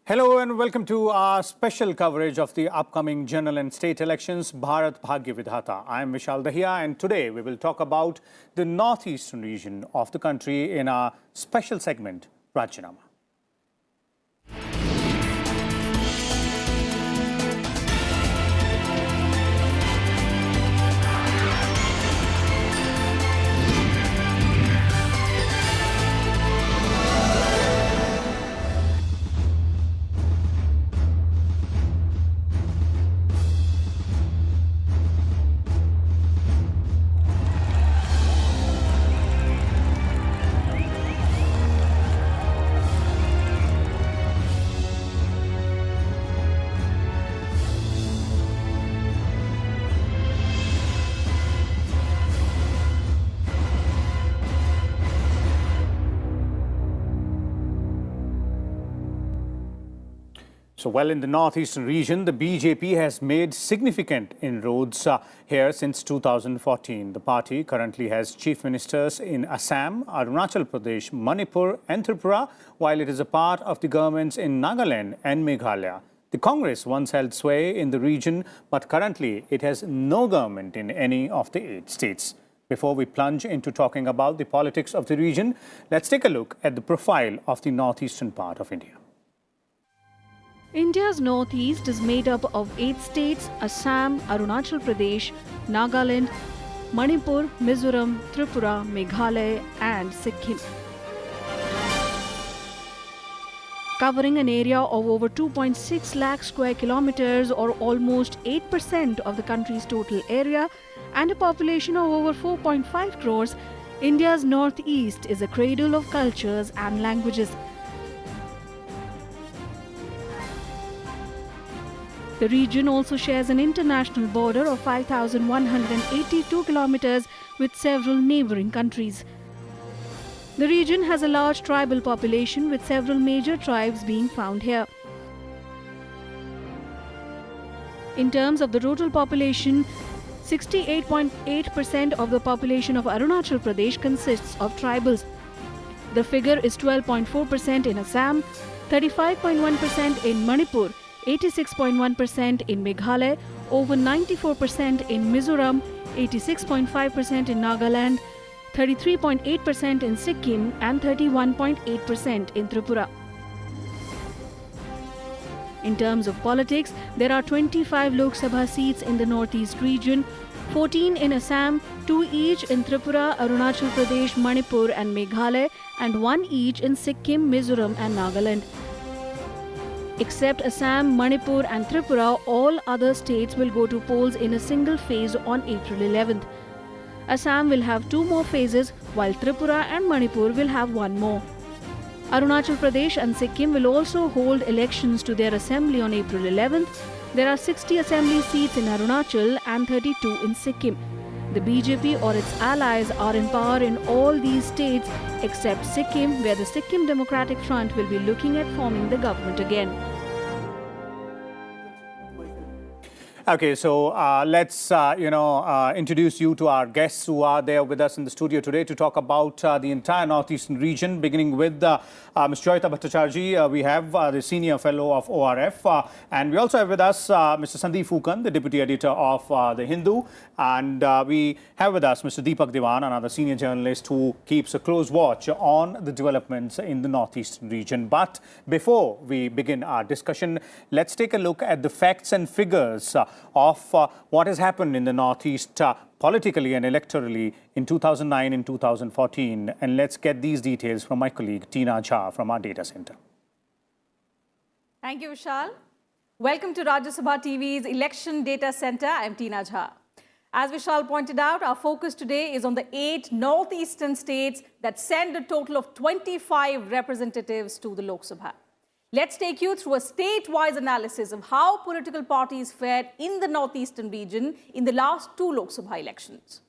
Hello and welcome to our special coverage of the upcoming general and state elections, Bharat Bhagya Vidhata. I am VISHAL Dahiya and today we will talk about the northeastern region of the country in our special segment, Rajyanama. So, well, in the northeastern region, the BJP has made significant inroads here since 2014. The party currently has chief ministers in Assam, Arunachal Pradesh, Manipur and Tripura, while it is a part of the governments in Nagaland and Meghalaya. The Congress once held sway in the region, but currently it has no government in any of the 8 states. Before we plunge into talking about the politics of the region, let's take a look at the profile of the northeastern part of India. India's northeast is made up of 8 states: Assam, Arunachal Pradesh, Nagaland, Manipur, Mizoram, Tripura, Meghalaya and Sikkim. Covering an area of over 2.6 lakh square kilometers or almost 8% of the country's total area and a population of over 4.5 crores, India's northeast is a cradle of cultures and languages. The region also shares an international border of 5,182 kilometers with several neighboring countries. The region has a large tribal population with several major tribes being found here. In terms of the total population, 68.8% of the population of Arunachal Pradesh consists of tribals. The figure is 12.4% in Assam, 35.1% in Manipur, 86.1% in Meghalaya, over 94% in Mizoram, 86.5% in Nagaland, 33.8% in Sikkim and 31.8% in Tripura. In terms of politics, there are 25 Lok Sabha seats in the northeast region, 14 in Assam, 2 each in Tripura, Arunachal Pradesh, Manipur and Meghalaya, and 1 each in Sikkim, Mizoram and Nagaland. Except Assam, Manipur and Tripura, all other states will go to polls in a single phase on April 11th. Assam will have 2 more phases, while Tripura and Manipur will have 1 more. Arunachal Pradesh and Sikkim will also hold elections to their assembly on April 11th. There are 60 assembly seats in Arunachal and 32 in Sikkim. The BJP or its allies are in power in all these states except Sikkim, where the Sikkim Democratic Front will be looking at forming the government again. Okay, so let's, introduce you to our guests who are there with us in the studio today to talk about the entire northeastern region, beginning with Ms. JOYEETA Bhattacharjee. We have the senior fellow of ORF, and we also have with us Mr. PHUKAN, the deputy editor of The Hindu, and we have with us Mr. DEEPAK, another senior journalist who keeps a close watch on the developments in the northeastern region. But before we begin our discussion, let's take a look at the facts and figures of what has happened in the northeast politically and electorally in 2009 and 2014. And let's get these details from my colleague Tina Jha from our data center. Thank you, Vishal. Welcome to Rajya Sabha TV's Election Data Center. I'm Tina Jha. As Vishal pointed out, our focus today is on the 8 northeastern states that send a total of 25 representatives to the Lok Sabha. Let's take you through a state-wise analysis of how political parties fared in the northeastern region in the last 2 Lok Sabha elections.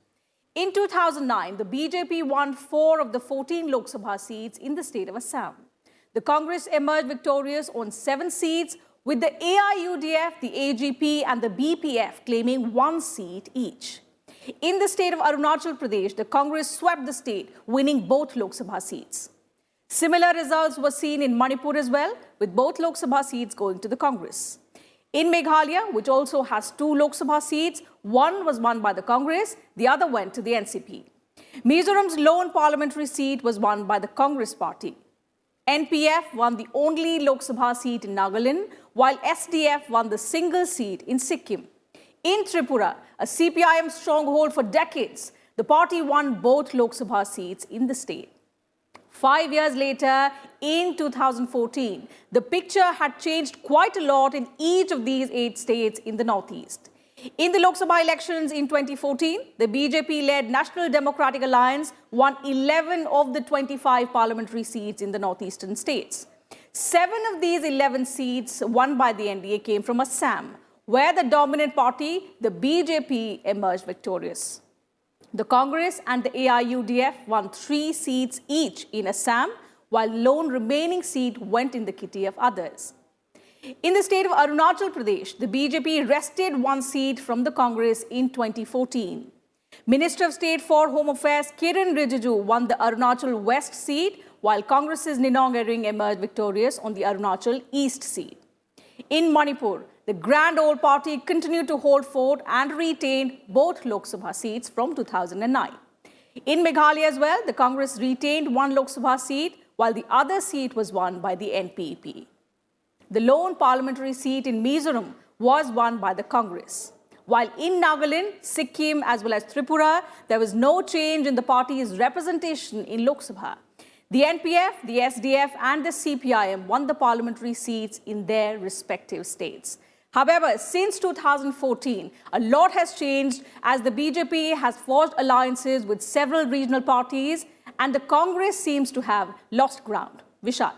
In 2009, the BJP won 4 of the 14 Lok Sabha seats in the state of Assam. The Congress emerged victorious on 7 seats, with the AIUDF, the AGP and the BPF claiming 1 seat each. In the state of Arunachal Pradesh, the Congress swept the state, winning both Lok Sabha seats. Similar results were seen in Manipur as well, with both Lok Sabha seats going to the Congress. In Meghalaya, which also has 2 Lok Sabha seats, one was won by the Congress, the other went to the NCP. Mizoram's lone parliamentary seat was won by the Congress party. NPF won the only Lok Sabha seat in Nagaland, while SDF won the single seat in Sikkim. In Tripura, a CPIM stronghold for decades, the party won both Lok Sabha seats in the state. 5 years later, in 2014, the picture had changed quite a lot in each of these 8 states in the Northeast. In the Lok Sabha elections in 2014, the BJP-led National Democratic Alliance won 11 of the 25 parliamentary seats in the northeastern states. 7 of these 11 seats won by the NDA came from Assam, where the dominant party, the BJP, emerged victorious. The Congress and the AIUDF won 3 seats each in Assam, while lone remaining seat went in the kitty of others. In the state of Arunachal Pradesh, the BJP wrested 1 seat from the Congress in 2014. Minister of State for Home Affairs Kiran Rijiju won the Arunachal West seat, while Congress's Ninong Ering emerged victorious on the Arunachal East seat. In Manipur, the Grand Old Party continued to hold fort and retained both Lok Sabha seats from 2009. In Meghalaya as well, the Congress retained 1 Lok Sabha seat, while the other seat was won by the NPP. The lone parliamentary seat in Mizoram was won by the Congress. While in Nagaland, Sikkim as well as Tripura, there was no change in the party's representation in Lok Sabha. The NPF, the SDF and the CPIM won the parliamentary seats in their respective states. However, since 2014, a lot has changed as the BJP has forged alliances with several regional parties and the Congress seems to have lost ground. Vishal.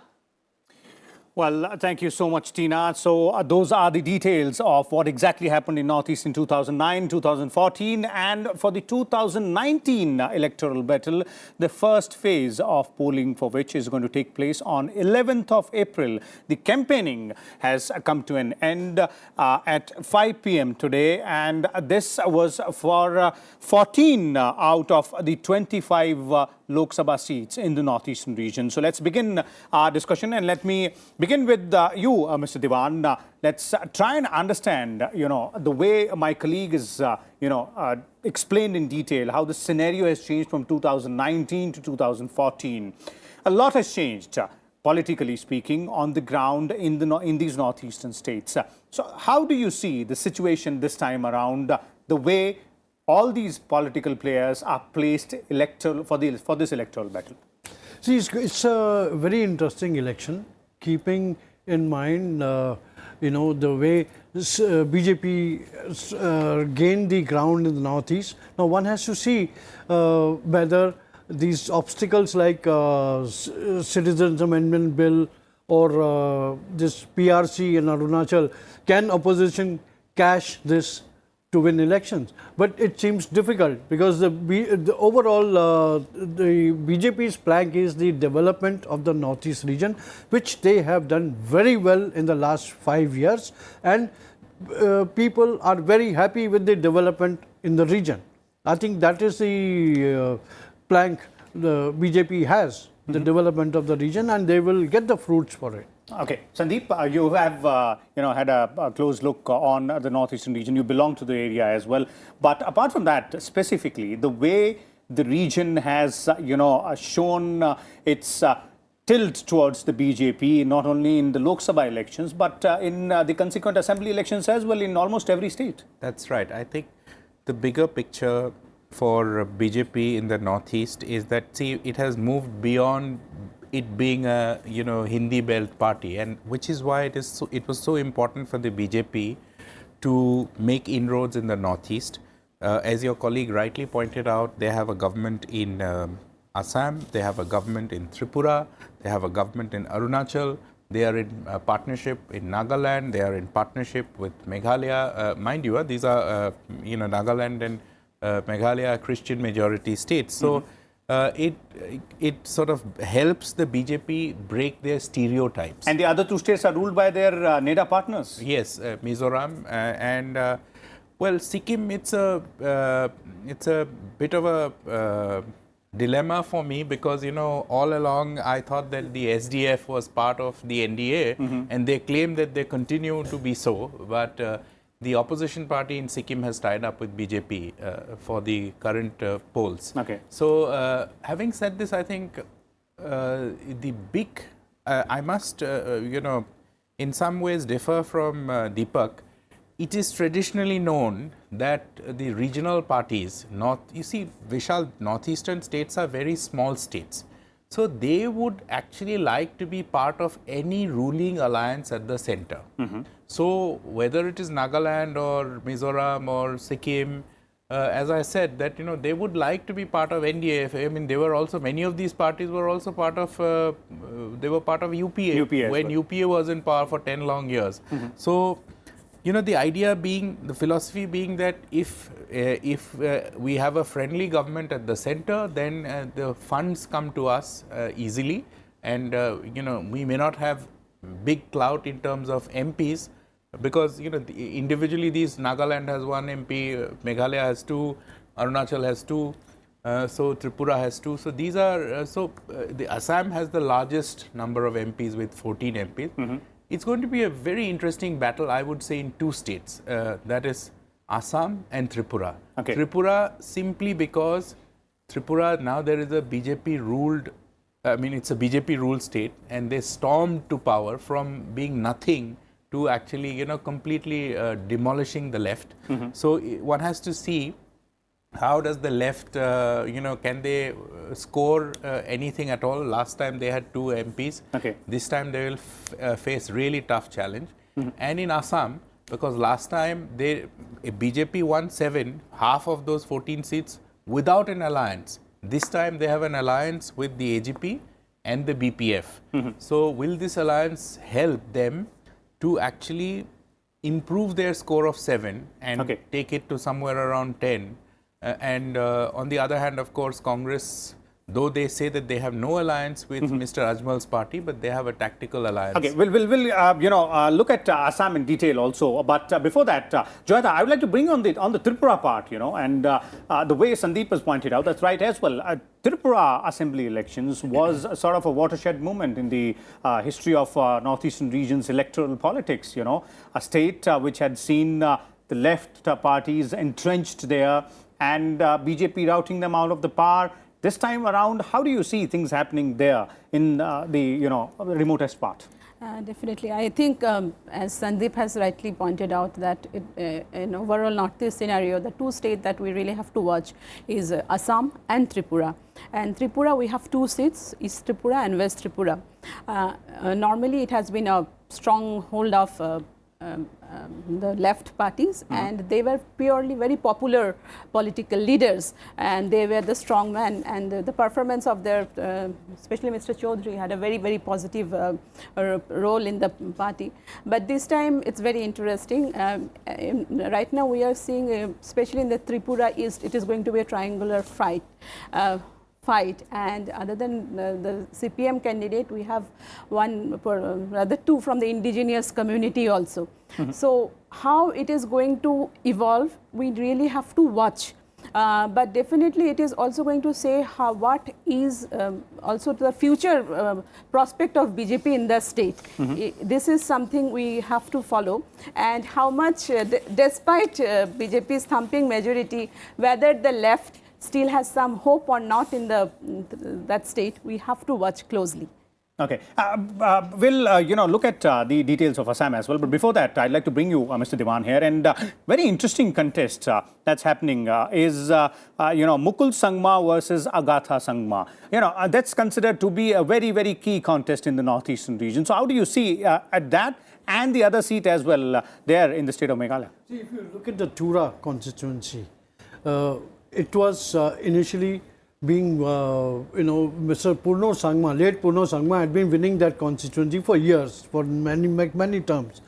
Well, thank you so much, Tina. So those are the details of what exactly happened in Northeast in 2009, 2014, and for the 2019 electoral battle, the first phase of polling for which is going to take place on 11th of April. The campaigning has come to an end at 5 p.m. today, and this was for 14 out of the 25 Lok Sabha seats in the northeastern region. So let's begin our discussion, and let me begin with you, Mr. Dewan. Let's try and understand, the way my colleague is, explained in detail how the scenario has changed from 2019 to 2014. A lot has changed, politically speaking, on the ground in these northeastern states. So how do you see the situation this time around, the way all these political players are placed for this electoral battle? See, it's a very interesting election, keeping in mind, the way BJP gained the ground in the northeast. Now, one has to see whether these obstacles like Citizens Amendment Bill or this PRC in Arunachal, can opposition cash this to win elections, but it seems difficult because the overall the BJP's plank is the development of the northeast region, which they have done very well in the last 5 years, and people are very happy with the development in the region. I think that is the plank the BJP has, the development of the region, and they will get the fruits for it. Okay, Sandeep, you have had a close look on the northeastern region. You belong to the area as well. But apart from that, specifically, the way the region has shown its tilt towards the BJP, not only in the Lok Sabha elections, but in the consequent assembly elections as well in almost every state. That's right. I think the bigger picture for BJP in the northeast is that, see, it has moved beyond it being a Hindi belt party, and which is why it was so important for the BJP to make inroads in the northeast. As your colleague rightly pointed out, they have a government in Assam, they have a government in Tripura, they have a government in Arunachal, they are in partnership in Nagaland, they are in partnership with Meghalaya. Mind you, these are Nagaland and Meghalaya are Christian majority states. So it sort of helps the BJP break their stereotypes. And the other 2 states are ruled by their NEDA partners. Yes, Mizoram and well, Sikkim. It's a bit of a dilemma for me because, you know, all along I thought that the SDF was part of the NDA and they claim that they continue to be so. But the opposition party in Sikkim has tied up with BJP for the current polls. Okay. So having said this, I think the big, I must, you know, in some ways differ from DEEPAK. It is traditionally known that the regional parties, you see, VISHAL, Northeastern states are very small states. So they would actually like to be part of any ruling alliance at the center. So whether it is Nagaland or Mizoram or Sikkim, as I said, that, you know, they would like to be part of NDA. I mean, they were also, many of these parties were also part of, they were part of UPA, when UPA was in power for 10 long years. So, you know, the idea being, the philosophy being that if we have a friendly government at the center, then the funds come to us easily, and you know, we may not have big clout in terms of MPs, because, you know, individually these, Nagaland has 1 MP, Meghalaya has 2, Arunachal has 2, so Tripura has 2. So these are the Assam has the largest number of MPs with 14 MPs. It's going to be a very interesting battle, I would say, in 2 states, that is Assam and Tripura. Okay. Tripura simply because Tripura, now there is a BJP ruled, I mean, it's a BJP ruled state, and they stormed to power from being nothing to actually, you know, completely demolishing the left. So one has to see how does the left, you know, can they score anything at all? Last time they had 2 MPs. Okay. This time they will face really tough challenge. And in Assam, because last time BJP won 7, half of those 14 seats without an alliance. This time they have an alliance with the AGP and the BPF. So will this alliance help them to actually improve their score of 7 and take it to somewhere around 10? And on the other hand, of course, Congress, though they say that they have no alliance with Mr. Ajmal's party, but they have a tactical alliance. Okay, we'll you know, look at Assam in detail also. But before that, JOYEETA, I would like to bring on the Tripura part, you know, and the way Sandeep has pointed out, that's right as well. Tripura assembly elections was sort of a watershed moment in the history of Northeastern region's electoral politics, you know, a state which had seen the left parties entrenched there and BJP routing them out of the power. This time around, how do you see things happening there in the, you know, remotest part? Definitely. I think, as Sandeep has rightly pointed out, that in overall Northeast scenario, the 2 states that we really have to watch is Assam and Tripura. And Tripura, we have 2 seats, East Tripura and West Tripura. Normally, it has been a strong hold of the left parties, and they were purely very popular political leaders, and they were the strong men, and the performance of their, especially Mr. Chaudhary, had a very, very positive role in the party. But this time it's very interesting. Right now we are seeing, especially in the Tripura East, it is going to be a triangular fight. And other than the CPM candidate, we have rather 2 from the indigenous community also. So how it is going to evolve, we really have to watch. But definitely it is also going to say what is also the future prospect of BJP in the state. This is something we have to follow, and how much, despite BJP's thumping majority, whether the left still has some hope or not in that state, we have to watch closely. Okay, we'll you know, look at the details of Assam as well. But before that, I'd like to bring you Mr. Dewan here, and very interesting contest that's happening is you know, Mukul Sangma versus Agatha Sangma. You know, that's considered to be a very, very key contest in the Northeastern region. So how do you see at that and the other seat as well there in the state of Meghalaya? See, if you look at the Tura constituency, it was initially being, you know, Mr. Purno Sangma, late Purno Sangma had been winning that constituency for years, for many terms.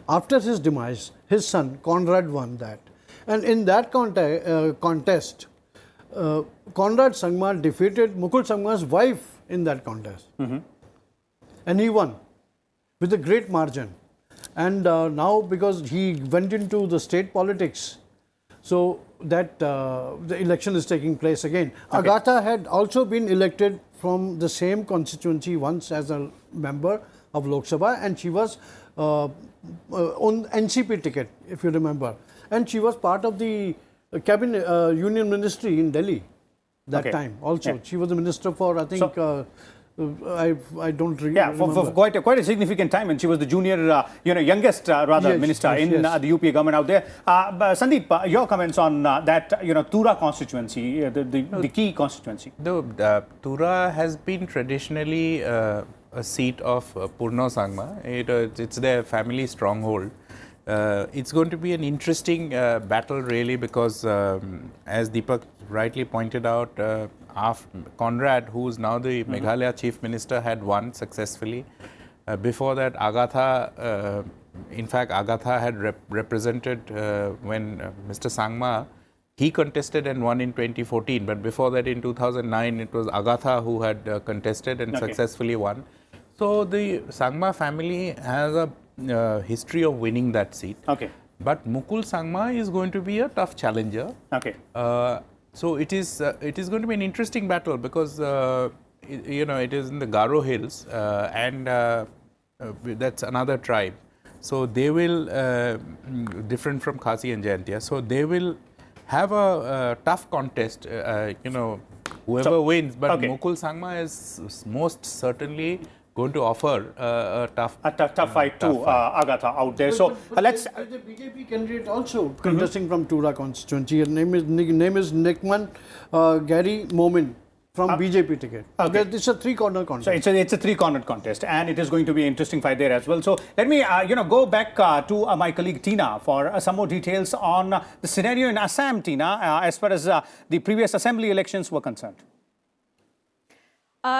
After his demise, his son Conrad won that. And in that contest, Conrad Sangma defeated Mukul Sangma's wife in that contest. And he won with a great margin. And now, because he went into the state politics, So that the election is taking place again. Okay. Agatha had also been elected from the same constituency once as a member of Lok Sabha, and she was on NCP ticket, if you remember. And she was part of the cabinet union ministry in Delhi that Okay. time also. Yeah. She was the minister for, I think, I don't remember. For quite a significant time, and she was the junior, youngest Yes, minister yes, in yes. the UPA government out there. But Sandeep, your comments on that, Tura constituency, the key constituency. Tura has been traditionally a seat of Purno Sangma. It's their family stronghold. It's going to be an interesting battle, really, because as Deepak rightly pointed out, Conrad, who is now the Meghalaya Chief Minister, had won successfully. Before that, Agatha, in fact, Agatha had represented when Mr. Sangma, he contested and won in 2014. But before that, in 2009, it was Agatha who had contested and successfully won. So the Sangma family has a history of winning that seat. Okay. But Mukul Sangma is going to be a tough challenger. Okay. So it is going to be an interesting battle because it is in the Garo Hills and that's another tribe. So they will different from Khasi and Jaintia. So they will have a tough contest. Whoever wins, but okay. Mukul Sangma is most certainly going to offer a tough fight to Agatha out there. So let's. There's a BJP candidate also contesting from Tura constituency. Her name is Nickman Gary Momin from BJP ticket. Okay. It's a three-corner contest. So it's a three-cornered contest, and it is going to be an interesting fight there as well. So let me go back to my colleague Tina for some more details on the scenario in Assam, Tina, as far as the previous assembly elections were concerned.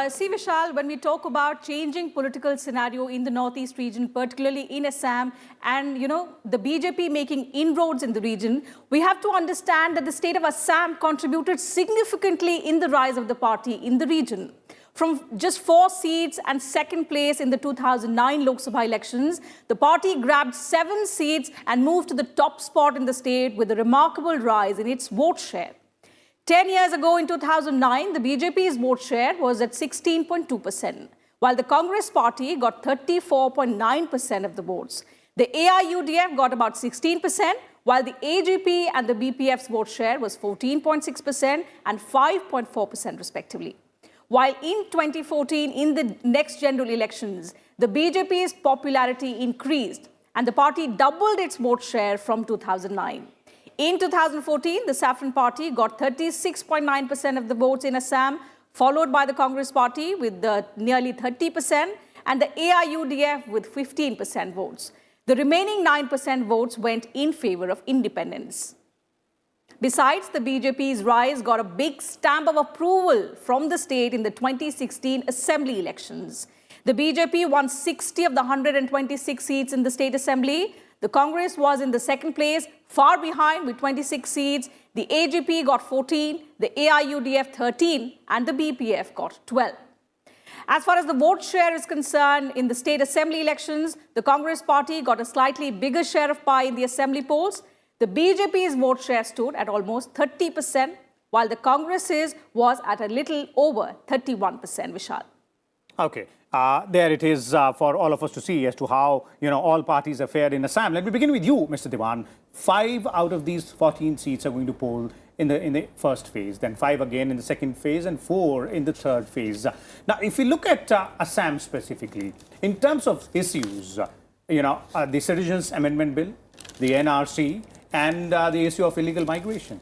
See, Vishal, when we talk about changing political scenario in the Northeast region, particularly in Assam, and, the BJP making inroads in the region, we have to understand that the state of Assam contributed significantly in the rise of the party in the region. From just 4 seats and second place in the 2009 Lok Sabha elections, the party grabbed 7 seats and moved to the top spot in the state with a remarkable rise in its vote share. 10 years ago, in 2009, the BJP's vote share was at 16.2%, while the Congress party got 34.9% of the votes. The AIUDF got about 16%, while the AGP and the BPF's vote share was 14.6% and 5.4% respectively. While in 2014, in the next general elections, the BJP's popularity increased and the party doubled its vote share from 2009. In 2014, the Saffron Party got 36.9% of the votes in Assam, followed by the Congress Party with nearly 30% and the AIUDF with 15% votes. The remaining 9% votes went in favor of independence. Besides, the BJP's rise got a big stamp of approval from the state in the 2016 assembly elections. The BJP won 60 of the 126 seats in the state assembly. The Congress was in the second place, far behind with 26 seats. The AGP got 14, the AIUDF 13, and the BPF got 12. As far as the vote share is concerned, in the state assembly elections, the Congress party got a slightly bigger share of pie in the assembly polls. The BJP's vote share stood at almost 30%, while the Congress's was at a little over 31%, Vishal. Okay. There it is for all of us to see as to how, all parties are fared in Assam. Let me begin with you, Mr. Dewan. 5 out of these 14 seats are going to poll in the first phase, then 5 again in the second phase, and 4 in the third phase. Now, if we look at Assam specifically, in terms of issues, the Citizens Amendment Bill, the NRC, and the issue of illegal migration.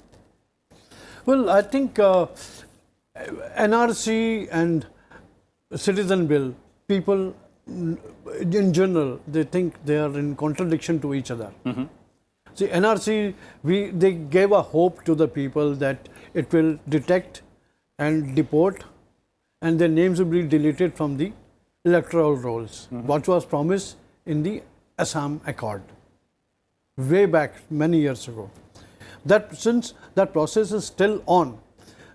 Well, I think NRC and Citizen Bill, people in general, they think they are in contradiction to each other. See, NRC, they gave a hope to the people that it will detect and deport and their names will be deleted from the electoral rolls. What was promised in the Assam Accord way back many years ago. Since that process is still on,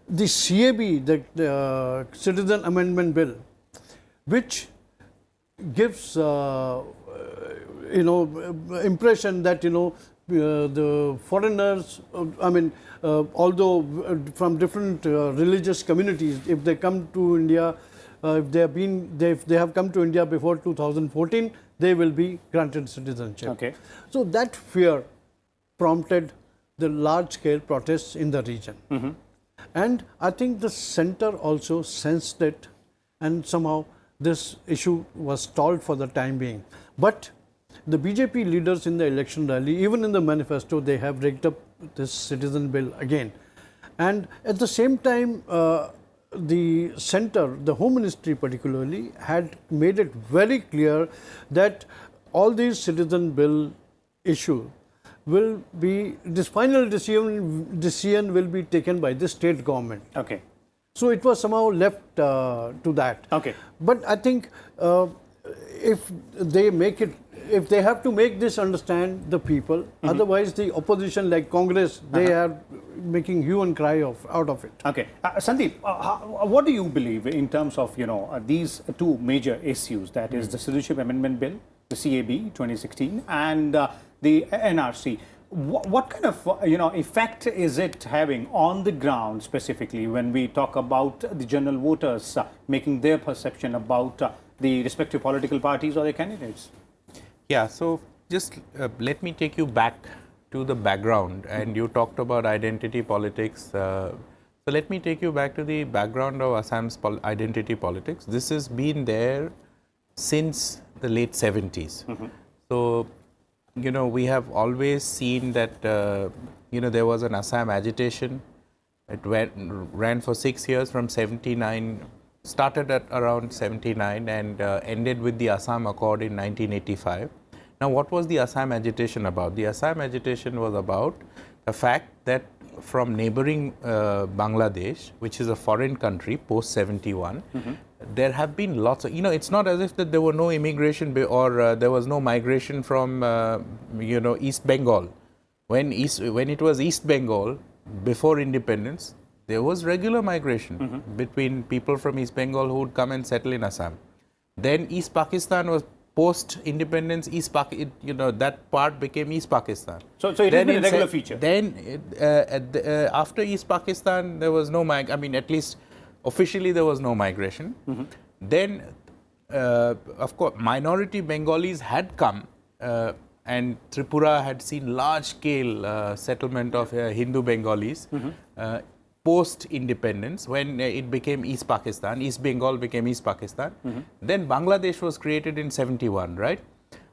the CAB, the Citizen Amendment Bill, which gives impression that the foreigners, although from different religious communities, if they come to India, if they have come to India before 2014, they will be granted citizenship. Okay. So that fear prompted the large-scale protests in the region. And I think the center also sensed it, and somehow this issue was stalled for the time being. But the BJP leaders in the election rally, even in the manifesto, they have rigged up this citizen bill again. And at the same time, the center, the Home Ministry particularly, had made it very clear that all these citizen bill issue will be, this final decision will be taken by the state government. Okay. So it was somehow left to that. Okay. But I think if they make it, if they have to make this understand the people, otherwise the opposition like Congress, they are making hue and cry out of it. Okay. Sandeep, what do you believe in terms of, these two major issues, that is the Citizenship Amendment Bill, the CAB 2016, and the NRC? What kind of, effect is it having on the ground specifically when we talk about the general voters making their perception about the respective political parties or their candidates? Yeah, so just let me take you back to the background, and you talked about identity politics. So let me take you back to the background of Assam's identity politics. This has been there since the late 70s. So, we have always seen that, there was an Assam Agitation. It ran for 6 years from 79, started at around 79 and ended with the Assam Accord in 1985. Now, what was the Assam Agitation about? The Assam Agitation was about the fact that from neighboring Bangladesh, which is a foreign country post 71, there have been lots of, it's not as if that there were no immigration or there was no migration from, East Bengal. When it was East Bengal, before independence, there was regular migration between people from East Bengal who would come and settle in Assam. Then East Pakistan was post-independence, that part became East Pakistan. So it has been a regular feature. Then after East Pakistan, there was no at least officially there was no migration. Then, of course, minority Bengalis had come, and Tripura had seen large-scale settlement of Hindu Bengalis post-independence, when it became East Pakistan. East Bengal became East Pakistan. Then Bangladesh was created in 71, right?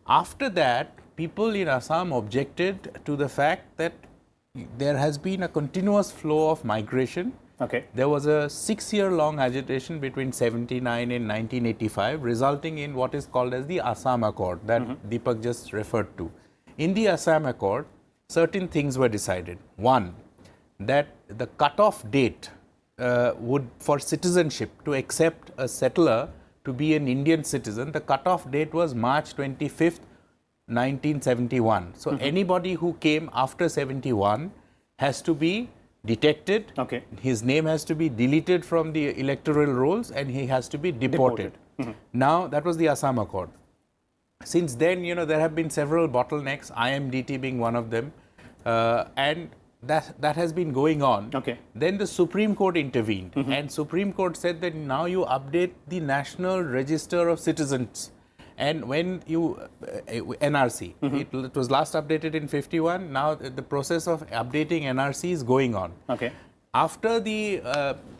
After that, people in Assam objected to the fact that there has been a continuous flow of migration. Okay. There was a 6-year-long agitation between 79 and 1985, resulting in what is called as the Assam Accord that Deepak just referred to. In the Assam Accord, certain things were decided. One, that the cutoff date for citizenship, to accept a settler to be an Indian citizen, the cutoff date was March 25th, 1971. So anybody who came after 71 has to be detected. Okay. His name has to be deleted from the electoral rolls, and he has to be deported. Now, that was the Assam Accord. Since then, there have been several bottlenecks, IMDT being one of them, and that has been going on. Okay. Then the Supreme Court intervened, and Supreme Court said that now you update the National Register of Citizens. And when you, NRC, it was last updated in 51, now the process of updating NRC is going on. Okay. After the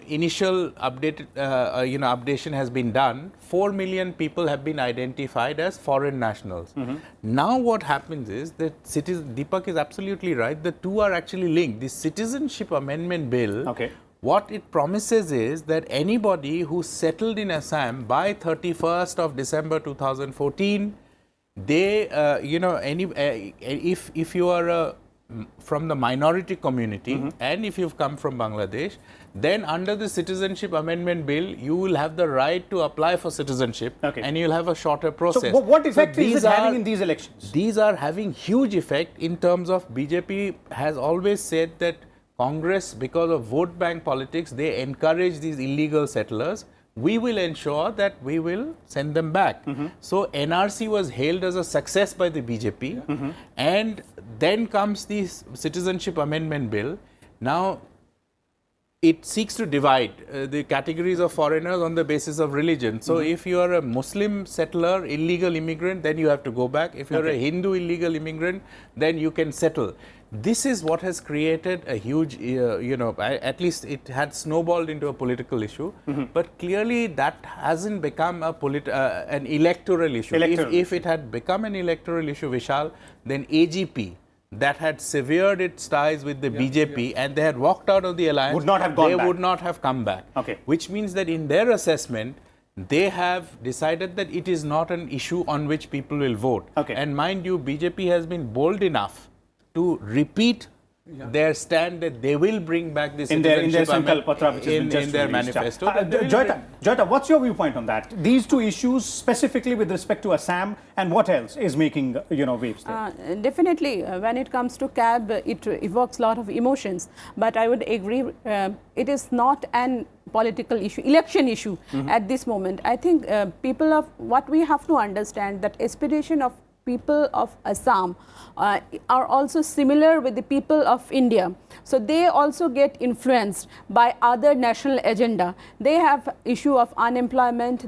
initial updation has been done, 4 million people have been identified as foreign nationals. Now what happens is that Deepak is absolutely right, the two are actually linked. The Citizenship Amendment Bill, what it promises is that anybody who settled in Assam by 31st of December 2014, they, if you are from the minority community and if you've come from Bangladesh, then under the Citizenship Amendment Bill, you will have the right to apply for citizenship, and you'll have a shorter process. So what effect is it having in these elections? These are having huge effect in terms of BJP has always said that Congress, because of vote bank politics, they encourage these illegal settlers. We will ensure that we will send them back. So NRC was hailed as a success by the BJP, and then comes the Citizenship Amendment Bill. Now, it seeks to divide the categories of foreigners on the basis of religion. So, if you are a Muslim settler, illegal immigrant, then you have to go back. If you are a Hindu illegal immigrant, then you can settle. This is what has created a huge, at least it had snowballed into a political issue. But clearly that hasn't become a an electoral issue. If it had become an electoral issue, Vishal, then AGP, that had severed its ties with the BJP and they had walked out of the alliance, would not have gone back. They would not have come back. Which means that in their assessment, they have decided that it is not an issue on which people will vote. And mind you, BJP has been bold enough to repeat their stand that they will bring back this in their Sankalp Patra, which has been just in their released. manifesto. JOYEETA, what's your viewpoint on that? These two issues specifically with respect to Assam, and what else is making waves there? Definitely, when it comes to CAB, it evokes a lot of emotions. But I would agree, it is not an political issue, election issue at this moment. I think what we have to understand that aspiration of people of Assam are also similar with the people of India. So they also get influenced by other national agenda. They have issue of unemployment.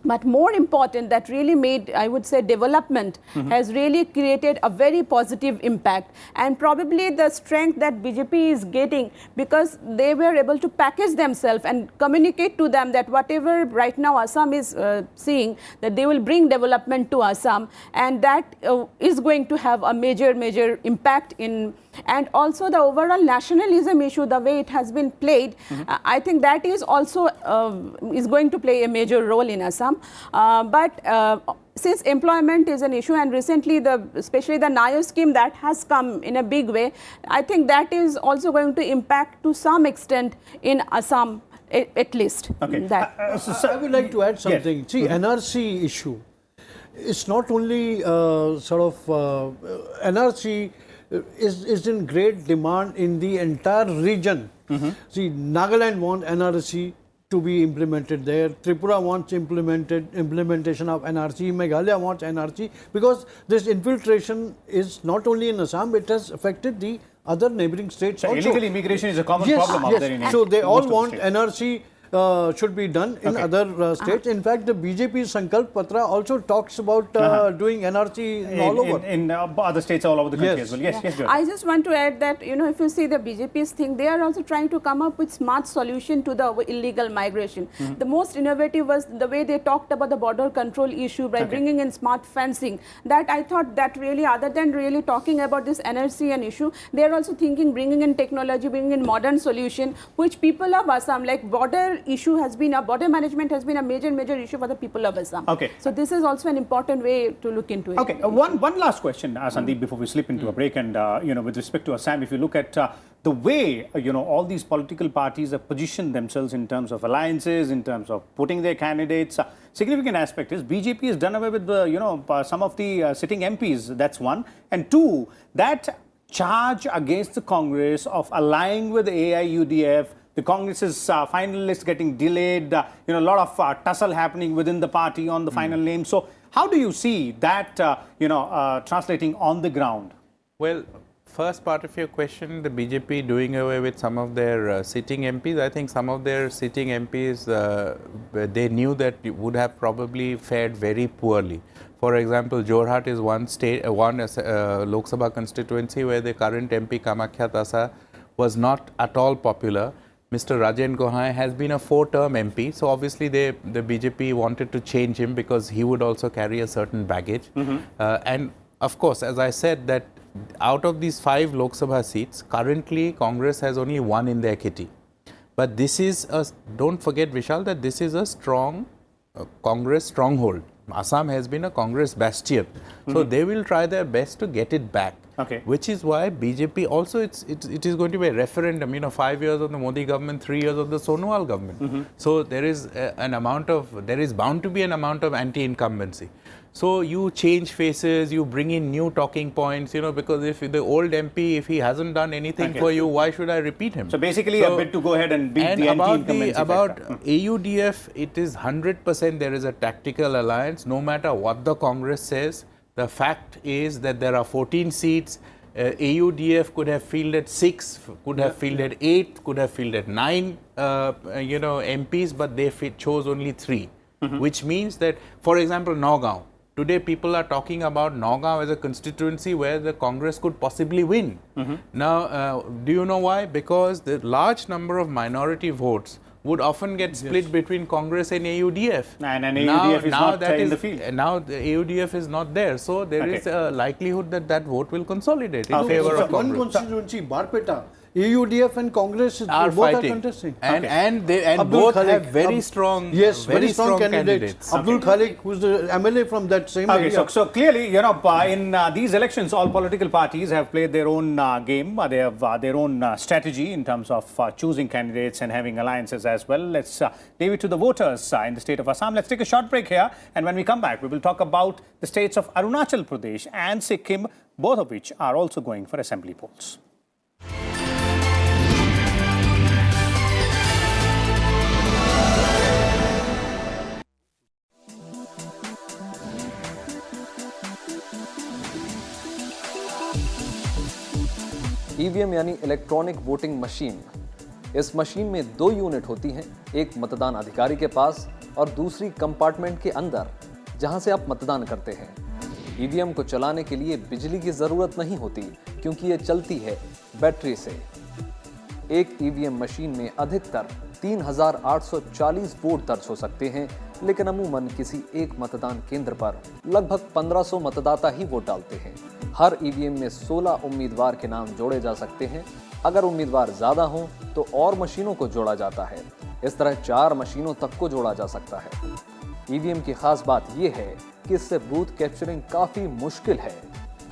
But more important, that really made, I would say, development has really created a very positive impact. And probably the strength that BJP is getting, because they were able to package themselves and communicate to them that whatever right now Assam is seeing, that they will bring development to Assam, and that is going to have a major impact in. And also the overall nationalism issue, the way it has been played, I think that is also is going to play a major role in Assam. Since employment is an issue, and recently especially the NAYO scheme that has come in a big way, I think that is also going to impact to some extent in Assam, at least. I would like to add something. Yes. See, NRC issue, it's not only NRC is in great demand in the entire region. See, Nagaland wants NRC to be implemented there. Tripura wants implementation of NRC. Meghalaya wants NRC, because this infiltration is not only in Assam, it has affected the other neighboring states also. Illegal immigration is a common problem out there in India. So they all want NRC should be done in other states. In fact, the BJP Sankalp Patra also talks about doing NRC in all over. In other states all over the country as well. Yes, Jyoti. I just want to add that, if you see the BJP's thing, they are also trying to come up with smart solution to the illegal migration. The most innovative was the way they talked about the border control issue by bringing in smart fencing. That I thought that really, other than really talking about this NRC and issue, they are also thinking, bringing in technology, bringing in modern solution, which people of Assam, like border management has been a major issue for the people of Assam. So this is also an important way to look into it. One last question, Sandeep, before we slip into a break. And with respect to Assam, if you look at the way all these political parties have positioned themselves in terms of alliances, in terms of putting their candidates, significant aspect is BJP has done away with some of the sitting MPs. That's one. And two, that charge against the Congress of allying with the AIUDF. The Congress's finalists getting delayed, a lot of tussle happening within the party on the final name. So how do you see that, translating on the ground? Well, first part of your question, the BJP doing away with some of their sitting MPs. I think some of their sitting MPs, they knew that it would have probably fared very poorly. For example, Jorhat is one Lok Sabha constituency where the current MP Kamakhya Tasa was not at all popular. Mr. Rajen Gohai has been a 4-term MP, so obviously the BJP wanted to change him because he would also carry a certain baggage. And of course, as I said, that out of these 5 Lok Sabha seats, currently Congress has only 1 in their kitty. But this is don't forget, Vishal, that this is a strong Congress stronghold. Assam has been a Congress bastion. So they will try their best to get it back. Which is why BJP also, it is going to be a referendum, 5 years of the Modi government, 3 years of the Sonowal government. So there is there is bound to be an amount of anti-incumbency. So you change faces, you bring in new talking points, because if the old MP, if he hasn't done anything for you, why should I repeat him? So basically a bid to go ahead and beat the anti-incumbency about AUDF, it is 100% there is a tactical alliance. No matter what the Congress says, The fact is that there are 14 seats. AUDF could have fielded 6, could have fielded 8, could have fielded 9, MPs, but they chose only 3, which means that, for example, Nagaon. Today, people are talking about Nagaon as a constituency where the Congress could possibly win. Now, do you know why? Because the large number of minority votes would often get split between Congress and AUDF. And AUDF is not in the field. Now the AUDF is not there. So there is a likelihood that that vote will consolidate in favor of Congress. One constituency, Barpeta, AUDF and Congress are both fighting. are contesting. And Abdul both Khalik, have very strong very strong candidates. Abdul Khalik, who's the MLA from that same area. So clearly, in these elections, all political parties have played their own game. They have their own strategy in terms of choosing candidates and having alliances as well. Let's leave it to the voters in the state of Assam. Let's take a short break here. And when we come back, we will talk about the states of Arunachal Pradesh and Sikkim, both of which are also going for assembly polls. EVM यानी electronic voting machine. इस machine में 2 unit होती हैं, एक मतदान अधिकारी के पास और दूसरी कंपार्टमेंट के अंदर, जहां से आप मतदान करते हैं। ईवीएम को चलाने के लिए बिजली की जरूरत नहीं होती क्योंकि ये चलती है बैटरी से। एक ईवीएम मशीन में अधिकतर 3840 वोट दर्ज हो सकते हैं, लेकिन अमूमन किसी एक मतदान केंद्र पर लगभग 1500 मतदाता ही वोट डालते हैं। हर ईवीएम में 16 उम्मीदवार के नाम जोड़े जा सकते हैं। अगर उम्मीदवार ज्यादा हों तो और मशीनों को जोड़ा जाता है। इस तरह 4 मशीनों तक को जोड़ा जा सकता है। ईवीएम की खास बात यह है कि इससे बूथ कैप्चरिंग काफी मुश्किल है,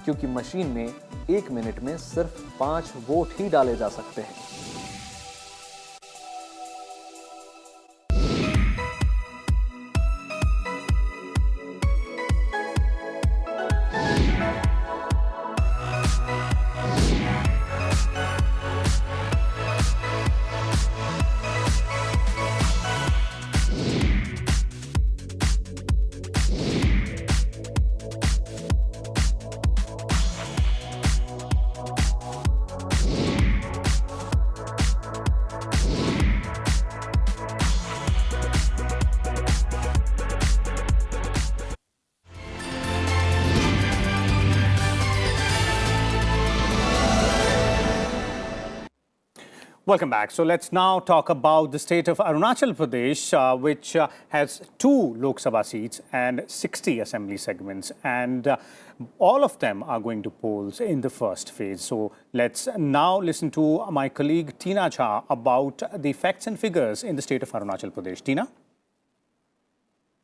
क्योंकि मशीन में 1 मिनट में सिर्फ 5 वोट ही डाले जा सकते हैं। Welcome back. So let's now talk about the state of Arunachal Pradesh, which has 2 Lok Sabha seats and 60 assembly segments. And all of them are going to polls in the first phase. So let's now listen to my colleague Tina Jha about the facts and figures in the state of Arunachal Pradesh. Tina?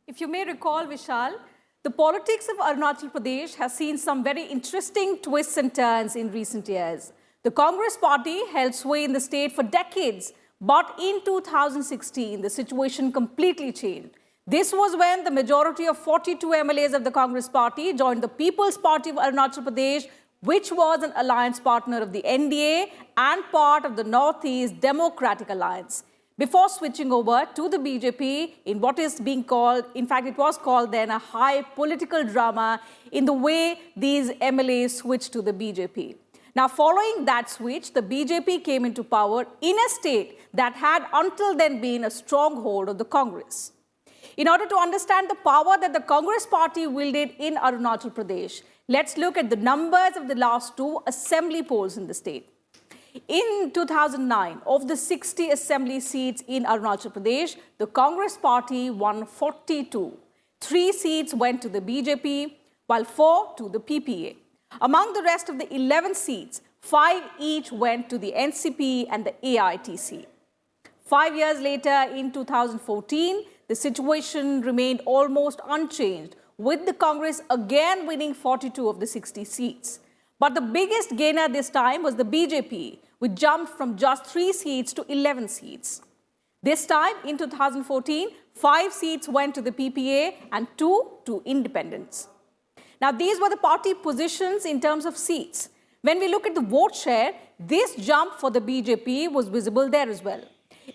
If you may recall, Vishal, the politics of Arunachal Pradesh has seen some very interesting twists and turns in recent years. The Congress party held sway in the state for decades, but in 2016, the situation completely changed. This was when the majority of 42 MLAs of the Congress party joined the People's Party of Arunachal Pradesh, which was an alliance partner of the NDA and part of the Northeast Democratic Alliance, before switching over to the BJP in what is being called, in fact, it was called then a high political drama in the way these MLAs switched to the BJP. Now, following that switch, the BJP came into power in a state that had until then been a stronghold of the Congress. In order to understand the power that the Congress party wielded in Arunachal Pradesh, let's look at the numbers of the last 2 assembly polls in the state. In 2009, of the 60 assembly seats in Arunachal Pradesh, the Congress party won 42. 3 seats went to the BJP, while 4 to the PPA. Among the rest of the 11 seats, 5 each went to the NCP and the AITC. 5 years later, in 2014, the situation remained almost unchanged, with the Congress again winning 42 of the 60 seats. But the biggest gainer this time was the BJP, which jumped from just 3 seats to 11 seats. This time, in 2014, 5 seats went to the PPA and 2 to independents. Now, these were the party positions in terms of seats. When we look at the vote share, this jump for the BJP was visible there as well.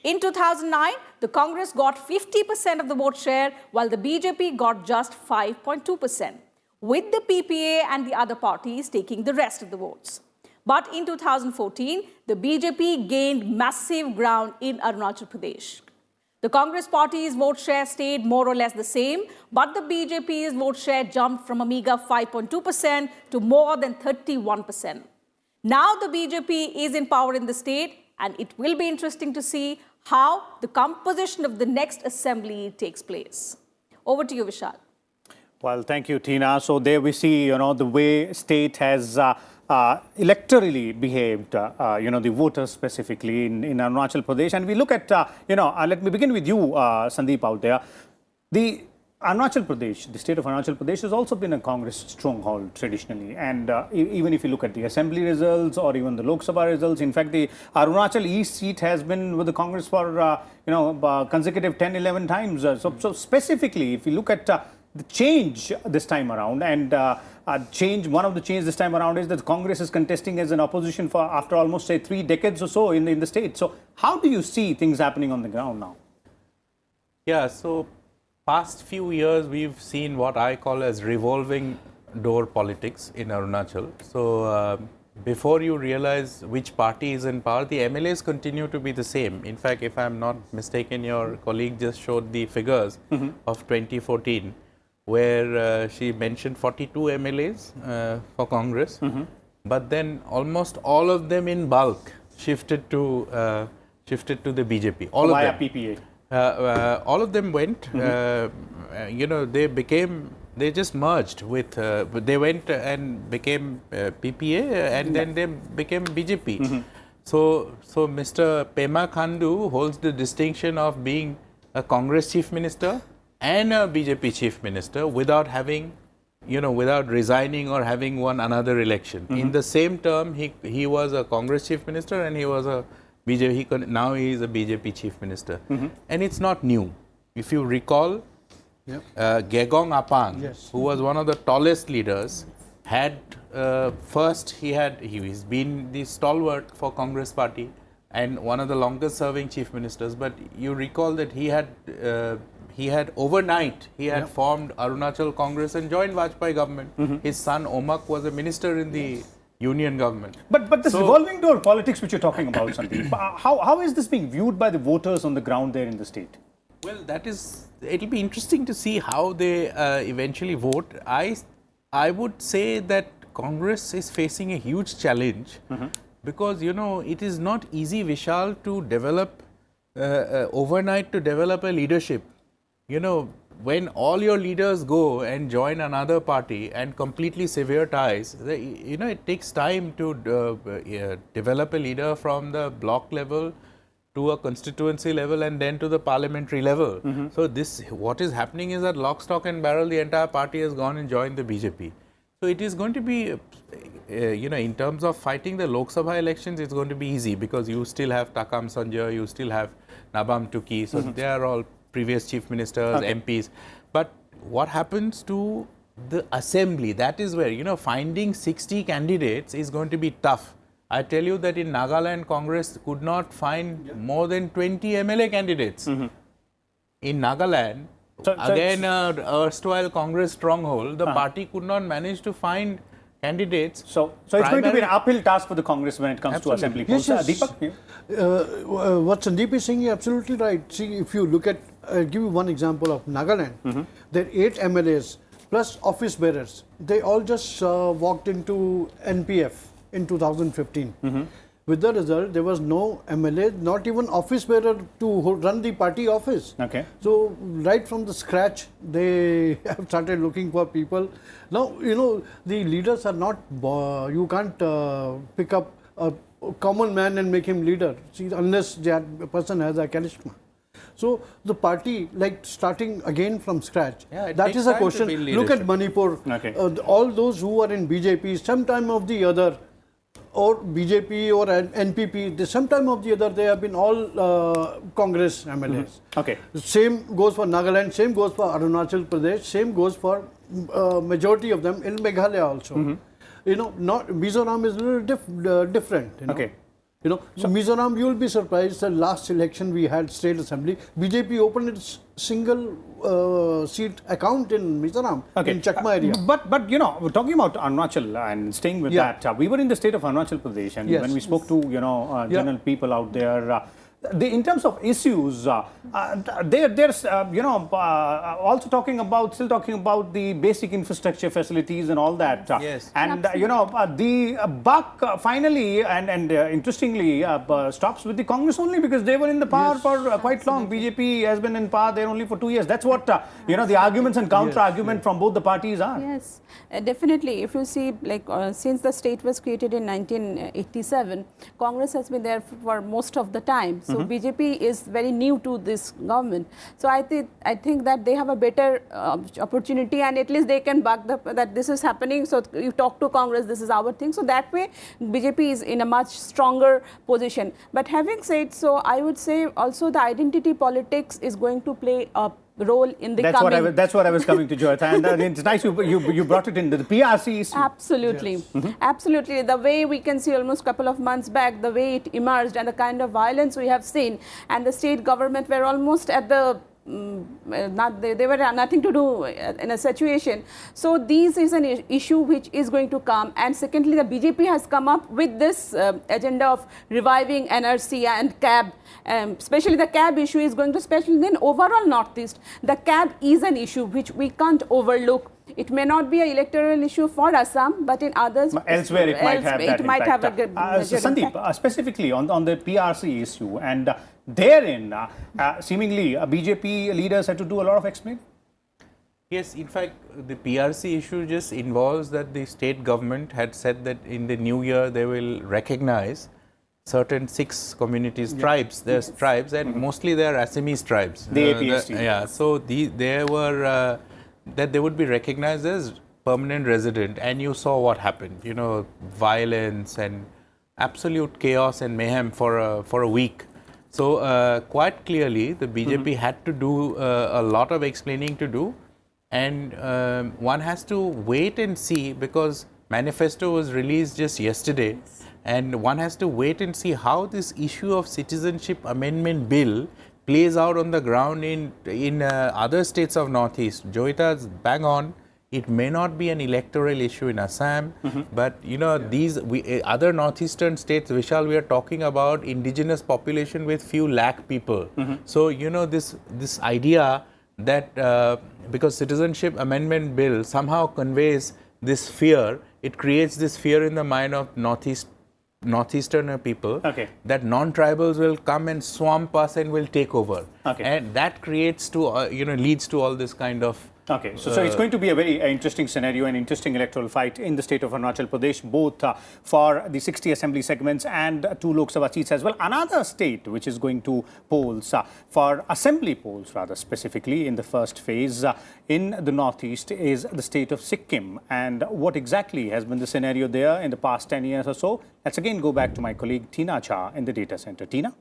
In 2009, the Congress got 50% of the vote share, while the BJP got just 5.2%. with the PPA and the other parties taking the rest of the votes. But in 2014, the BJP gained massive ground in Arunachal Pradesh. The Congress party's vote share stayed more or less the same, but the BJP's vote share jumped from a meager 5.2% to more than 31%. Now the BJP is in power in the state, and it will be interesting to see how the composition of the next assembly takes place. Over to you, Vishal. Well, thank you, Tina. So there we see, the way state has electorally behaved, the voters specifically in Arunachal Pradesh. And we look at, let me begin with you, Sandeep, out there. The Arunachal Pradesh, the state of Arunachal Pradesh has also been a Congress stronghold traditionally. And even if you look at the assembly results or even the Lok Sabha results, in fact, the Arunachal East seat has been with the Congress for, consecutive 10, 11 times. So specifically, if you look at the change this time around, and one of the change this time around is that Congress is contesting as an opposition for after almost, say, 3 decades or so in the state. So how do you see things happening on the ground now? Yeah, so past few years, we've seen what I call as revolving door politics in Arunachal. So before you realize which party is in power, the MLAs continue to be the same. In fact, if I'm not mistaken, your colleague just showed the figures of 2014, where she mentioned 42 MLAs for Congress, but then almost all of them in bulk shifted to the BJP. All via of them. PPA. All of them went. They just merged with. They went and became PPA, and then they became BJP. So Mr. Pema Khandu holds the distinction of being a Congress chief minister and a BJP chief minister without having, without resigning or having won another election. In the same term, he was a Congress chief minister and he was a BJP. Now he is a BJP chief minister, and it's not new. If you recall, Gegong Apang, who was one of the tallest leaders, had he's been the stalwart for Congress party and one of the longest serving chief ministers. But you recall that he had overnight formed Arunachal Congress and joined Vajpayee government. His son Omak was a minister in the union government. But this revolving door politics which you're talking about, Sandeep, how is this being viewed by the voters on the ground there in the state? Well, it'll be interesting to see how they eventually vote. I would say that Congress is facing a huge challenge because, it is not easy, Vishal, to develop overnight to develop a leadership. When all your leaders go and join another party and completely sever ties, it takes time to develop a leader from the block level to a constituency level and then to the parliamentary level. So what is happening is that lock, stock and barrel, the entire party has gone and joined the BJP. So it is going to be, in terms of fighting the Lok Sabha elections, it's going to be easy because you still have Takam Sanjay, you still have Nabam Tuki, so they are all previous chief ministers, MPs. But what happens to the assembly? That is where, finding 60 candidates is going to be tough. I tell you that in Nagaland, Congress could not find more than 20 MLA candidates. In Nagaland, again, erstwhile Congress stronghold, the party could not manage to find candidates. So it's going to be an uphill task for the Congress when it comes to assembly. Yes, yes. Deepak? What Sandeep is saying is absolutely right. See, if you look at, I'll give you one example of Nagaland. There are 8 MLAs plus office bearers. They all just walked into NPF in 2015. With the result, there was no MLA, not even office bearer to run the party office. So right from the scratch, they have started looking for people. Now, the leaders are not, you can't pick up a common man and make him leader, unless that person has a charisma. So the party, like starting again from scratch, that is a question. Look at Manipur, all those who are in BJP, sometime of the other, or BJP or NPP, sometime of the other, they have been all Congress MLAs. Same goes for Nagaland, same goes for Arunachal Pradesh, same goes for majority of them in Meghalaya also. Not Mizoram is a little different. You know, so Mizoram, you will be surprised. The last election we had state assembly, BJP opened its single seat account in Mizoram, in Chakma area. But you know, we're talking about Arunachal and staying with that. We were in the state of Arunachal Pradesh, and when we spoke to general people out there. In terms of issues, there's also still talking about the basic infrastructure facilities and all that. And the buck finally and interestingly stops with the Congress only because they were in the power for quite long. BJP has been in power there only for 2 years. That's what the arguments and counter argument from both the parties are. Yes, definitely. If you see, like since the state was created in 1987, Congress has been there for most of the time. So BJP is very new to this government. So I think that they have a better opportunity, and at least they can back that this is happening. So you talk to Congress, this is our thing. So that way, BJP is in a much stronger position. But having said so, I would say also the identity politics is going to play a role in the coming. That's what I was coming to, Joyeeta, and it's nice you brought it into the PRC issue. Absolutely, absolutely. The way we can see almost a couple of months back, the way it emerged and the kind of violence we have seen, and the state government were almost at the they were nothing to do in a situation. So this is an issue which is going to come. And secondly, the BJP has come up with this agenda of reviving NRC and CAB. Especially the CAB issue is going to, especially then overall Northeast, the CAB is an issue which we can't overlook. It may not be an electoral issue for Assam, but in others, elsewhere it might have that impact. A good Sandeep, specifically on the PRC issue, and therein, seemingly BJP leaders had to do a lot of explaining. Yes, in fact, the PRC issue just involves that the state government had said that in the new year they will recognize certain 6 communities, tribes. There's tribes, and mostly they are Assamese tribes. The APST. So they were that they would be recognized as permanent resident, and you saw what happened. You know, violence and absolute chaos and mayhem for a week. So quite clearly, the BJP had to do a lot of explaining to do, and one has to wait and see, because manifesto was released just yesterday, and one has to wait and see how this issue of citizenship amendment bill plays out on the ground in other states of Northeast. Joyeeta's bang on. It may not be an electoral issue in Assam, but you know, these other northeastern states, Vishal, we are talking about indigenous population with few lakh people. So you know, this idea that because citizenship amendment bill somehow conveys this fear, it creates this fear in the mind of northeastern people that non-tribals will come and swamp us and will take over, and that creates to leads to all this kind of. So it's going to be a very interesting scenario, an interesting electoral fight in the state of Arunachal Pradesh, both for the 60 assembly segments and 2 Lok Sabha seats as well. Another state which is going to polls for assembly polls, rather specifically in the first phase in the Northeast, is the state of Sikkim. And what exactly has been the scenario there in the past 10 years or so? Let's again go back to my colleague Tina Jha in the data center. Tina?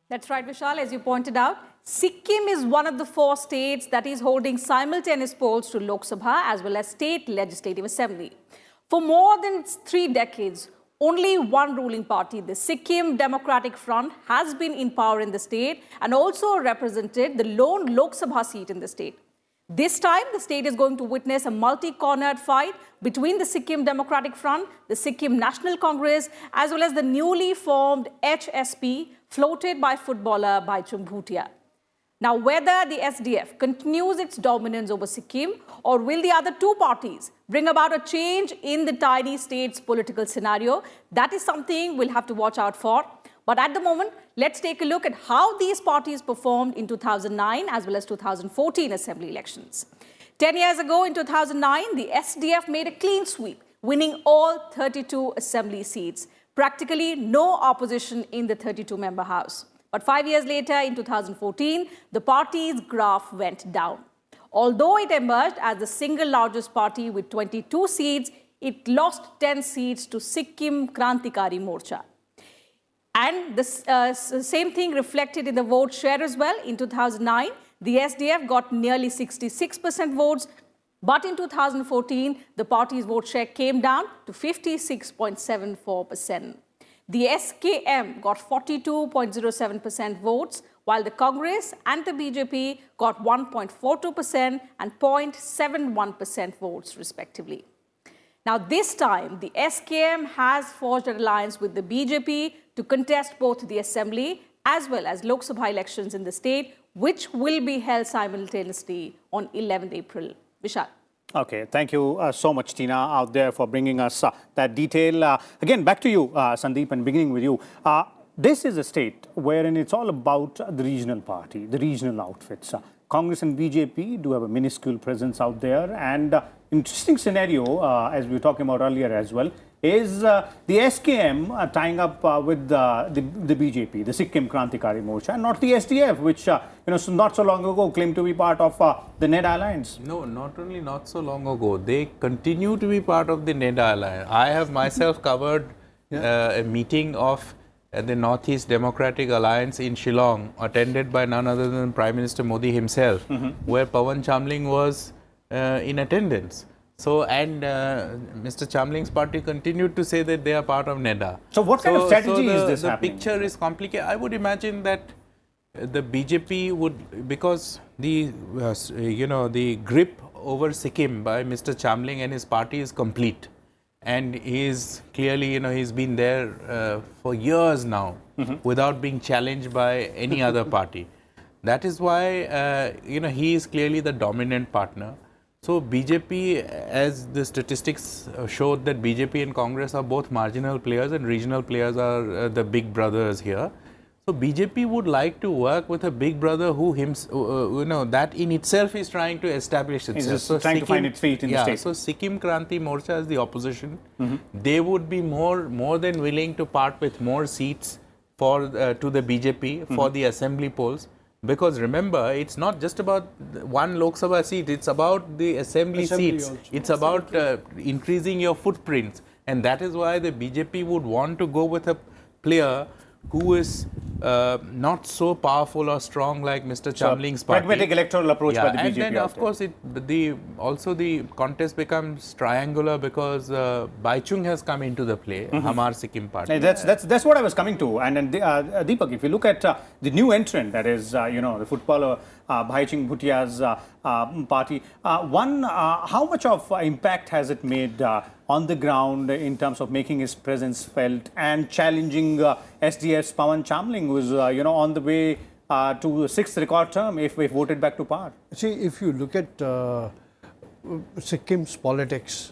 That's right, Vishal. As you pointed out, Sikkim is one of the 4 states that is holding simultaneous polls to Lok Sabha as well as State Legislative Assembly. For more than 3 decades, only one ruling party, the Sikkim Democratic Front, has been in power in the state and also represented the lone Lok Sabha seat in the state. This time, the state is going to witness a multi-cornered fight between the Sikkim Democratic Front, the Sikkim National Congress, as well as the newly formed HSP, floated by footballer Baichung Bhutia. Now, whether the SDF continues its dominance over Sikkim, or will the other 2 parties bring about a change in the tiny state's political scenario, that is something we'll have to watch out for. But at the moment, let's take a look at how these parties performed in 2009 as well as 2014 assembly elections. 10 years ago, in 2009, the SDF made a clean sweep, winning all 32 assembly seats. Practically no opposition in the 32-member House. But 5 years later, in 2014, the party's graph went down. Although it emerged as the single largest party with 22 seats, it lost 10 seats to Sikkim Krantikari Morcha. And the same thing reflected in the vote share as well. In 2009, the SDF got nearly 66% votes. But in 2014, the party's vote share came down to 56.74%. The SKM got 42.07% votes, while the Congress and the BJP got 1.42% and 0.71% votes, respectively. Now, this time, the SKM has forged an alliance with the BJP to contest both the Assembly as well as Lok Sabha elections in the state, which will be held simultaneously on 11th April. Vishal. Okay, thank you so much, Tina, out there for bringing us that detail. Again, back to you, Sandeep, and beginning with you. This is a state wherein it's all about the regional party, the regional outfits. Congress and BJP do have a minuscule presence out there, and interesting scenario, as we were talking about earlier as well, is the SKM tying up with the BJP, the Sikkim Krantikari Morcha, and not the SDF, which not so long ago claimed to be part of the NEDA alliance. No, not only not so long ago, they continue to be part of the NEDA alliance. I have myself covered a meeting of the Northeast Democratic Alliance in Shillong, attended by none other than Prime Minister Modi himself, where Pawan Chamling was in attendance. So, and Mr. Chamling's party continued to say that they are part of NEDA. So, what kind of strategy is this happening? The picture is complicated. I would imagine that the BJP would, because the the grip over Sikkim by Mr. Chamling and his party is complete, and he is clearly he's been there for years now without being challenged by any other party. That is why he is clearly the dominant partner. So BJP, as the statistics showed, that BJP and Congress are both marginal players and regional players are the big brothers here. So BJP would like to work with a big brother who that in itself is trying to establish itself. So trying to find its feet in the state. So Sikkim Kranti Morcha is the opposition. They would be more than willing to part with more seats for to the BJP for the assembly polls. Because remember, it's not just about one Lok Sabha seat, it's about the assembly seats. Also. It's about increasing your footprints. And that is why the BJP would want to go with a player who is not so powerful or strong like Mr. Chamling's party. Pragmatic electoral approach by the BJP. And then, of course, the contest becomes triangular because Baichung has come into the play, Hamar Sikkim party. That's what I was coming to. And Deepak, if you look at the new entrant, that is, the footballer Baichung Bhutia's party, how much of impact has it made on the ground in terms of making his presence felt and challenging SDF's Pawan Chamling, who is on the way to a sixth record term if voted back to power? See, if you look at Sikkim's politics,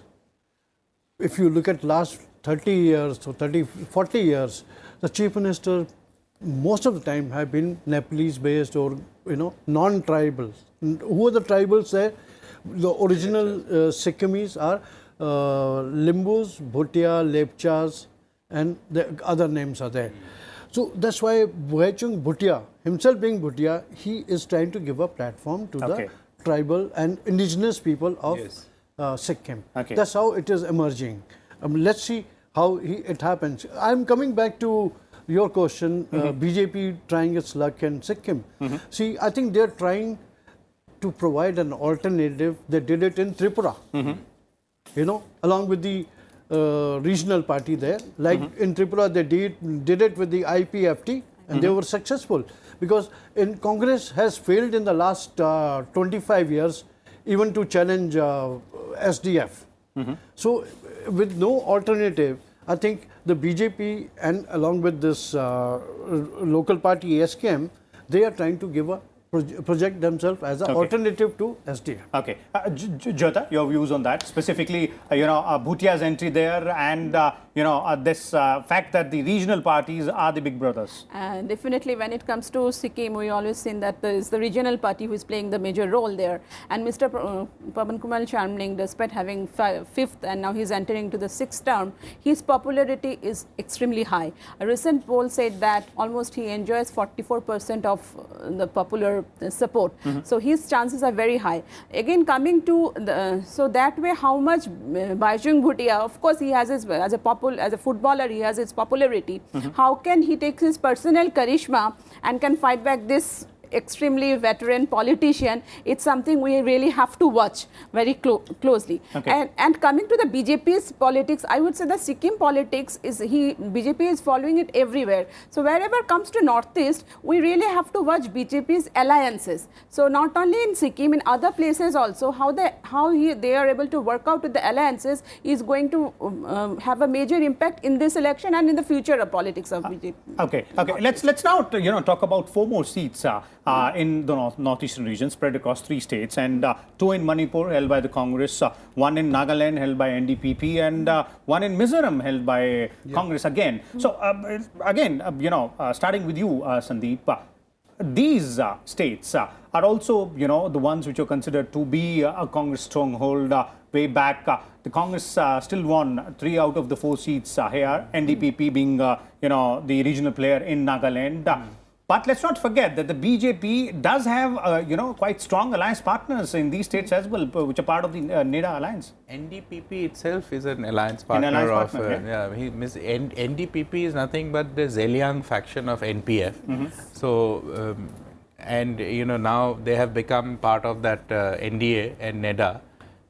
if you look at last 30 years or 40 years, the Chief Minister most of the time have been Nepalese based or non-tribal. Who are the tribals there? The original Sikkimis are Limbus, Bhutia, Lepchas, and the other names are there. So that's why Baichung Bhutia, himself being Bhutia, he is trying to give a platform to the tribal and indigenous people of Sikkim. That's how it is emerging. Let's see how it happens. I'm coming back to your question, BJP trying its luck in Sikkim. See, I think they're trying to provide an alternative. They did it in Tripura. Along with the regional party there. Like in Tripura, they did it with the IPFT and they were successful. Because in Congress has failed in the last 25 years even to challenge SDF. So with no alternative, I think the BJP and along with this local party SKM, they are trying to give a project themselves as an alternative to SDF. Okay. JOYEETA, your views on that, specifically, Bhutia's entry there and, this fact that the regional parties are the big brothers. And definitely when it comes to Sikkim, we always seen that there is the regional party who is playing the major role there. And Mr. Pawan Kumar Chamling, despite having fifth and now he's entering to the sixth term, his popularity is extremely high. A recent poll said that almost he enjoys 44% of the popular support. So his chances are very high. Again, coming to the, so that way how much Baichung Bhutia, of course he has his, as a footballer, he has his popularity. How can he take his personal charisma and can fight back this extremely veteran politician. It's something we really have to watch very closely. Okay. And coming to the BJP's politics, I would say the Sikkim politics is BJP is following it everywhere. So wherever comes to Northeast, we really have to watch BJP's alliances. So not only in Sikkim, in other places also, how they are able to work out with the alliances is going to have a major impact in this election and in the future of politics of BJP. Okay. Let's now talk about 4 more seats in the northeastern region, spread across 3 states, and 2 in Manipur held by the Congress, 1 in Nagaland held by NDPP, and 1 in Mizoram held by Congress again. So again, starting with you, Sandeep, these states are also, the ones which are considered to be a Congress stronghold. Way back, the Congress still won 3 out of the 4 seats here, NDPP being, the regional player in Nagaland. But let's not forget that the BJP does have, quite strong alliance partners in these states as well, which are part of the NEDA alliance. NDPP itself is an alliance partner NDPP is nothing but the Zeliang faction of NPF. So, and now they have become part of that NDA and NEDA.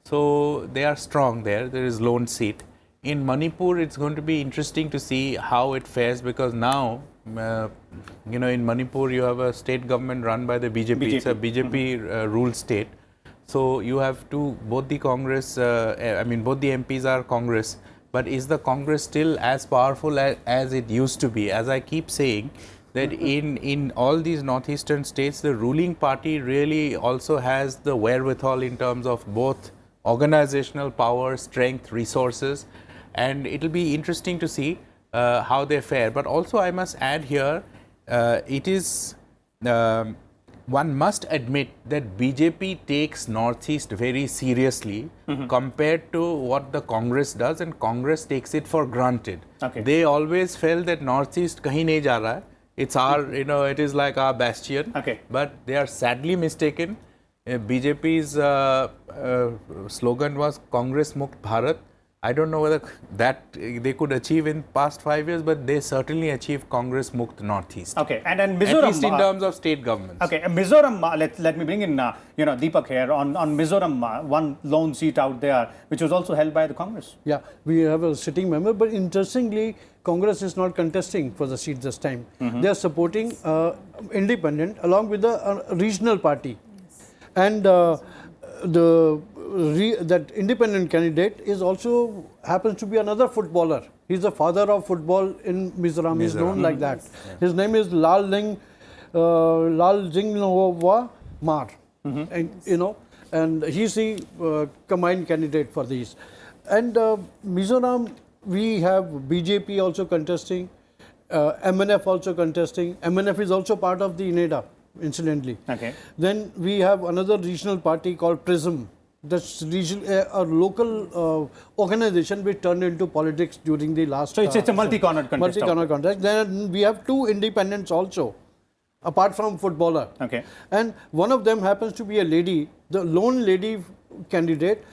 So they are strong there. There is lone seat. In Manipur, it's going to be interesting to see how it fares, because now, in Manipur, you have a state government run by the BJP. It's a BJP ruled state. So you have both the Congress, both the MPs are Congress, but is the Congress still as powerful as it used to be? As I keep saying, that in all these northeastern states, the ruling party really also has the wherewithal in terms of both organizational power, strength, resources, and it will be interesting to see how they fare. But also I must add here, one must admit that BJP takes Northeast very seriously compared to what the Congress does, and Congress takes it for granted. Okay. They always felt that Northeast kahin nahi ja raha hai. It's our, it is like our bastion. Okay. But they are sadly mistaken. BJP's slogan was Congress Mukt Bharat. I don't know whether that they could achieve in past 5 years, but they certainly achieved Congress Mukt Northeast. Okay, and then Mizoram, at least in terms of state governments. Okay, Mizoram. Let me bring in Deepak here on Mizoram. 1 lone seat out there, which was also held by the Congress. Yeah, we have a sitting member, but interestingly, Congress is not contesting for the seat this time. They are supporting independent along with the regional party, and that independent candidate is also happens to be another footballer. He's the father of football in Mizoram. He's known like that. Yeah. His name is Lal Jingnova Mar, and and he's the combined candidate for these. And Mizoram, we have BJP also contesting, MNF also contesting. MNF is also part of the NEDA, incidentally. Okay. Then we have another regional party called PRISM. That's a local organization which turned into politics during the last. So it's a multi-cornered contest. Multi-cornered contest. Then we have 2 independents also, apart from footballer. Okay. And one of them happens to be a lady, the lone lady candidate,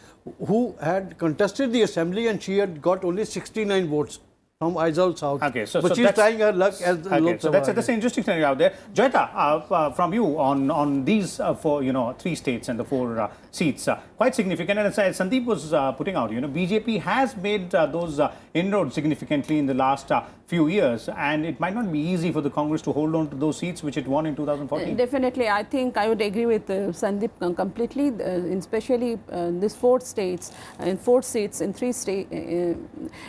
who had contested the assembly, and she had got only 69 votes from Aizawl South. Okay, but she's trying her luck as the okay, so that's an interesting scenario out there. JOYEETA, from you on these 3 states and the 4 seats, quite significant. And as Sandeep was putting out, BJP has made those inroads significantly in the last few years, and it might not be easy for the Congress to hold on to those seats which it won in 2014. Definitely, I think I would agree with Sandeep completely, especially these 4 states, in 4 seats in 3 states.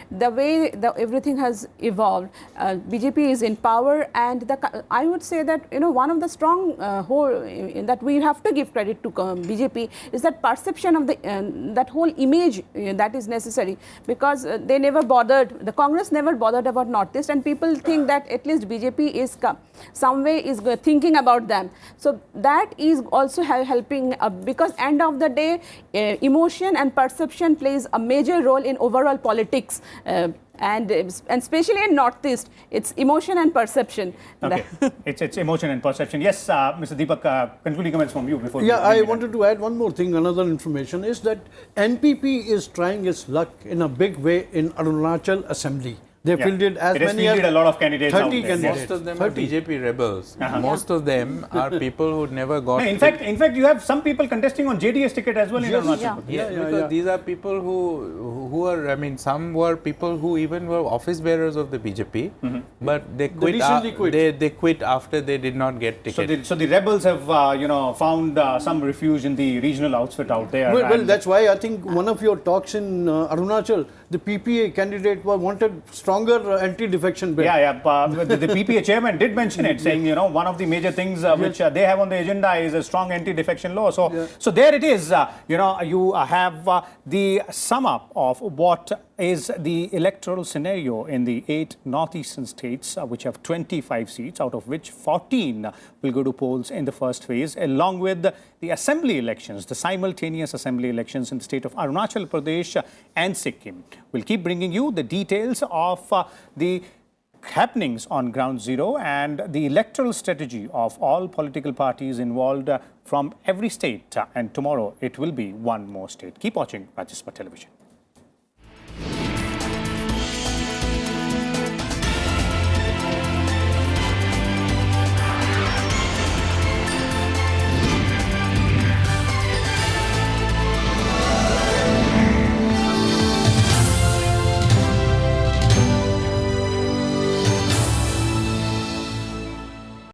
The way everything has evolved, BJP is in power, and I would say that one of the strong that we have to give credit to BJP is that perception of that whole image that is necessary, because they never bothered, the Congress never bothered about Northeast, and people think that at least BJP is some way is thinking about them. So that is also helping, because end of the day, emotion and perception plays a major role in overall politics. And especially in Northeast, it's emotion and perception. Okay, it's emotion and perception. Yes, Mr. Deepak, concluding comments from you before. Yeah, I wanted to add one more thing. Another information is that NPP is trying its luck in a big way in Arunachal Assembly. They fielded as it has many as fielded a lot of candidates out 30 there. candidates. Most of them 30. are BJP rebels. Most of them are people who never got. No, in fact, you have some people contesting on JDS ticket as well in Arunachal Pradesh. Because these are people who are. I mean, some were people who even were office bearers of the BJP, but they quit. recently quit. They quit after they did not get ticket. So the rebels have found some refuge in the regional outfit out there. Well, that's why I think one of your talks in Arunachal, the PPA candidate wanted stronger anti-defection bill. The PPA chairman did mention it, saying one of the major things which they have on the agenda is a strong anti-defection law. So there it is. You have the sum up of what is the electoral scenario in the 8 northeastern states, which have 25 seats, out of which 14 will go to polls in the first phase, along with the assembly elections, the simultaneous assembly elections in the state of Arunachal Pradesh and Sikkim. We'll keep bringing you the details of the happenings on ground zero and the electoral strategy of all political parties involved from every state. And tomorrow it will be one more state. Keep watching Rajya Sabha Television.